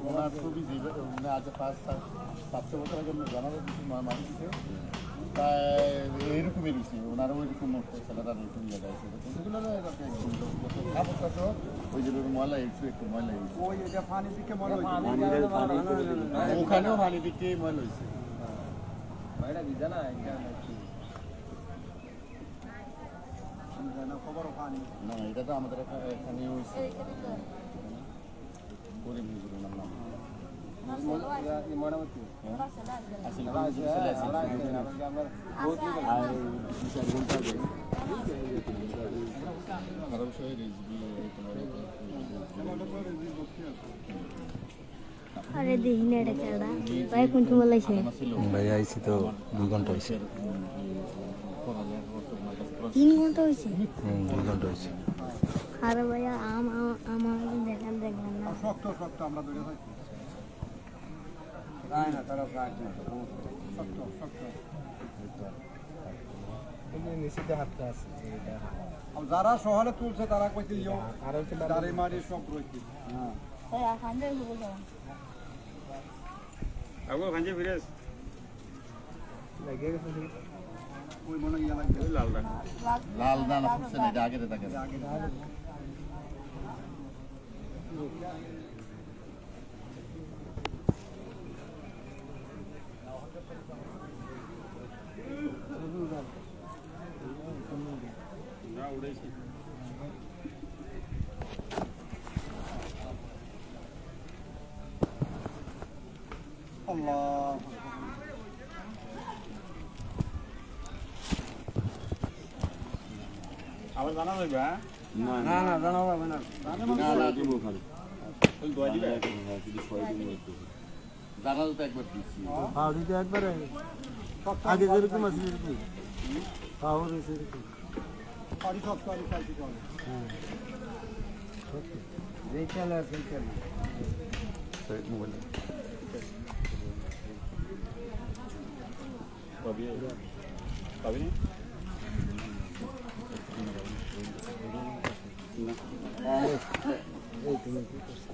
ওনার ছবি যে আজ 5-7 বছর আগে জানাবো কিছু মানুষ প্রায় এইরকমই রয়েছে ওনারও ওইরকম ছেলেরা ওইরকম জায়গায় সেগুলো কাপড়টা তো ওই যে ময়লা একটু ময়লা ওখানেও পানি দিকে ময়লা হয়েছে না এটা তো আমাদের এখানে হয়েছে আরে দেখি না এটা কেডা ভাই কোন সময় লাইছে ভাই আইছি তো 2 ঘন্টা হইছে 3 ঘন্টা হইছে 2 ঘন্টা হইছে আরে ভাই আমার দেখেন না শক্ত আমরা ধরে থাকি না তারা শক্ত নিচেতে হাতটা আছে যারা শহরে তুলছে তারা কইতে দাঁড়ি মারি সব রয়েছে ভাই আখান্দে হলো যাও আগো ভাঞ্জে ফিরেস লাগে গেছে ওই মনে ইয়া লাগবে লাল দানা ফুটছে না এটা আগে থাকে না উড়াইছি আল্লাহ আবার জানা যাবে না জানা যাবে না না দিব খালি ওই দোয়া দিবে জানা তো একবার দিচ্ছি হ্যাঁ দিতে একবারে আগে যেরকম আছে এরকম পাওয়ার হয়েছে এরকম পারি সব পারি পাইতে পারি হ্যাঁ রেখালে আছে রেখালে সেই মোবাইল পাবি পাবি না এই তুমি কি করছো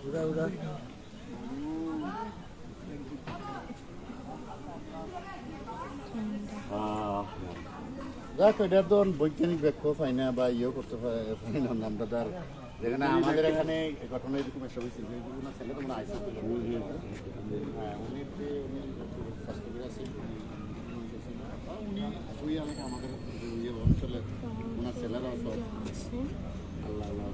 উড়া উড়া যাক এটা তো বৈজ্ঞানিক ব্যাখ্যা পাই না বা ইয়েও করতে পারি না আমরা তার যেখানে আমাদের এখানে ঘটনা এরকম একটা হয়েছিল না ছেলে তো মনে আইসি হ্যাঁ উনি স্বাস্থ্যবিদ আছেন উনি ওই এলাকা আমাদের ইয়ে অঞ্চলের ওনার ছেলেরা সব আল্লাহ আল্লাহ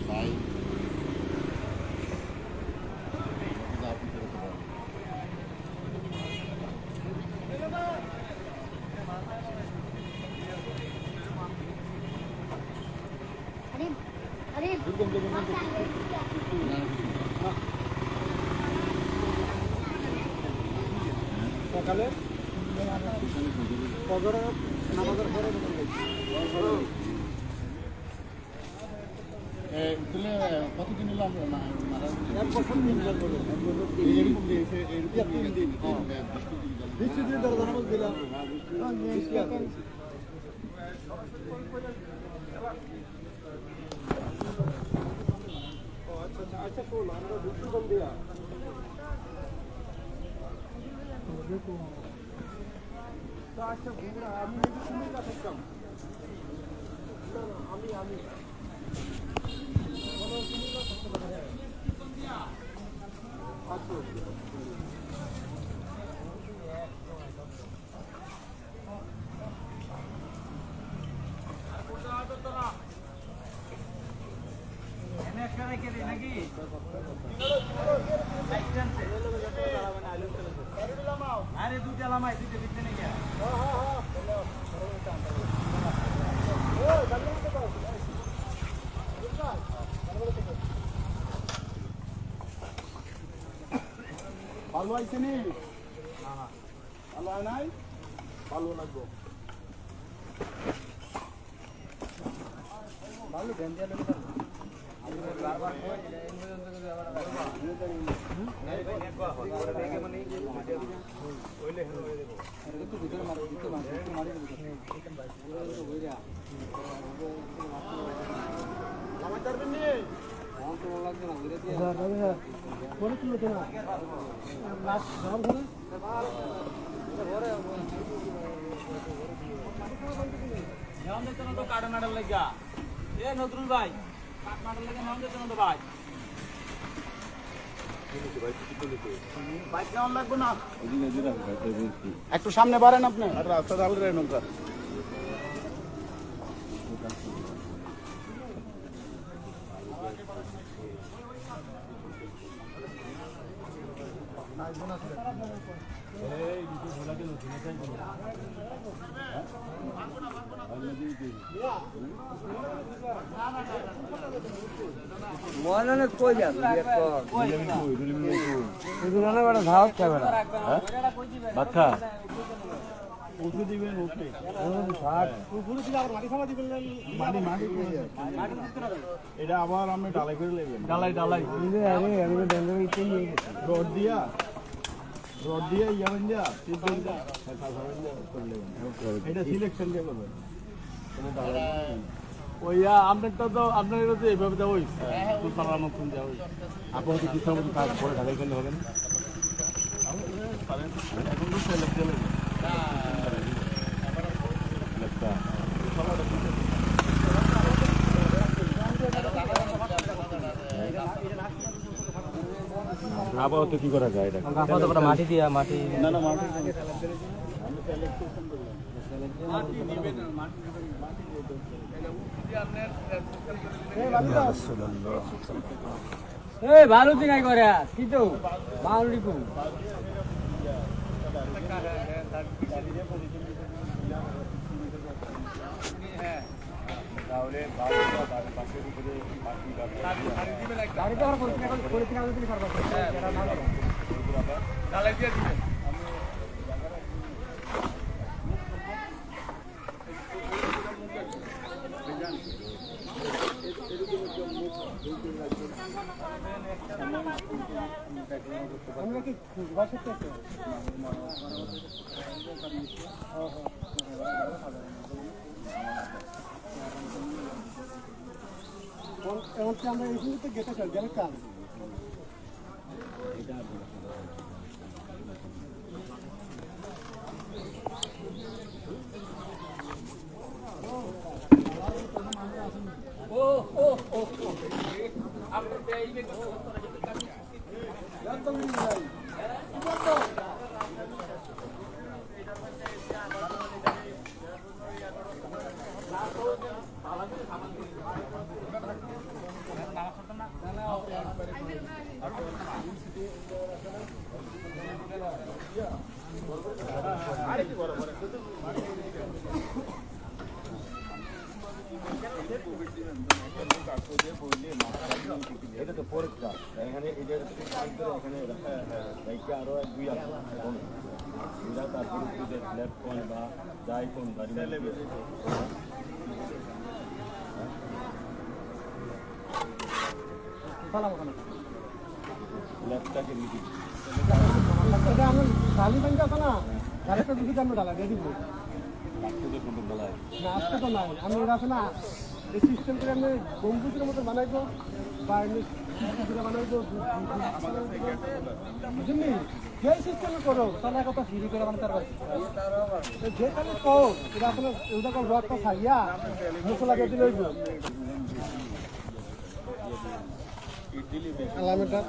ভাই আরে সকালে ফজরে নামাজের পরে কতদিন হলো আমরা মারা এক বছর দিন এরকম দিয়েছে এরকম দিন বৃষ্টি দিয়ে তারা জানাবো দিলাম আচ্ছা শোন আমরা বৃষ্টি কম দিয়া আচ্ছা আমি শুনে থাকতাম আমি আরে দুটা লামাই দুটো দিতে নাকি ভালো আইছে নি ভালো হয় নাই ভালো লাগবো ভালো ভ্যান দিয়ে কাটা নাড়ার লাগা এ নজরুল ভাই কাট নাড়ার লাগা নাম দিতে না তো ভাই বাইক নাম লাগবে না একটু সামনে বাড়েন আপনি আর রাস্তা ঢাল রে নৌকা মনে কই যাস এগুলো না বড় ভাত খাবে না ভাত খা ওষুধ দিবেন ওকে ভাত ওষুধ দিলে আবার মাটি খাওয়া দিবেন মাটি এটা আবার আমরা ডালাই করে নেবেন ডালাই আরে আমি ডেঙ্গু ইতে নিয়ে রড দিয়া ইয়ান দিয়া ঠিক দিয়া এটা সিলেকশন দিয়ে করবেন ওইয়া আপনারটা তো আপনার তো এইভাবে দেওয়া হয়েছে তো সালাম ফোন দেওয়া হয়েছে আপনার কি কিছু মতো কাজ করে ঢালাই করলে হবে না এখন তো সেলেক্ট দিয়ে নেবেন আপাতত কি করা যায় এটা আপাতত মাটি দিয়া মাটি না মাটি ভালো চিনাই করে কিন্তু মাউরিকু আমরা কি বাসা থেকে আমরা এই মুহূর্তে গেটে চল গেলে কাজ এটা তো পরীক্ষা এখানে এখানে আরো দুই আছে তারপরে লেফট কোন বা যাই কোন লেফটটাকে মিটি আমার খালি ব্যাংক আছে না আরেকটা দুটো জানো ডালা দিয়ে দিব আজকে তো কোন ডালা না আজকে তো নাই আমি এর আছে না এই সিস্টেম করে আমি গম্বুজের মতো বানাইবো বা এমনি সিস্টেম বানাইবো বুঝলি যে সিস্টেমে করো তাহলে কথা ফ্রি করে বানাতে পারবে যে কালে কো এটা আসলে ওটা কোন রডটা খাইয়া মশলা দিয়ে দিলে হইব আলামেটা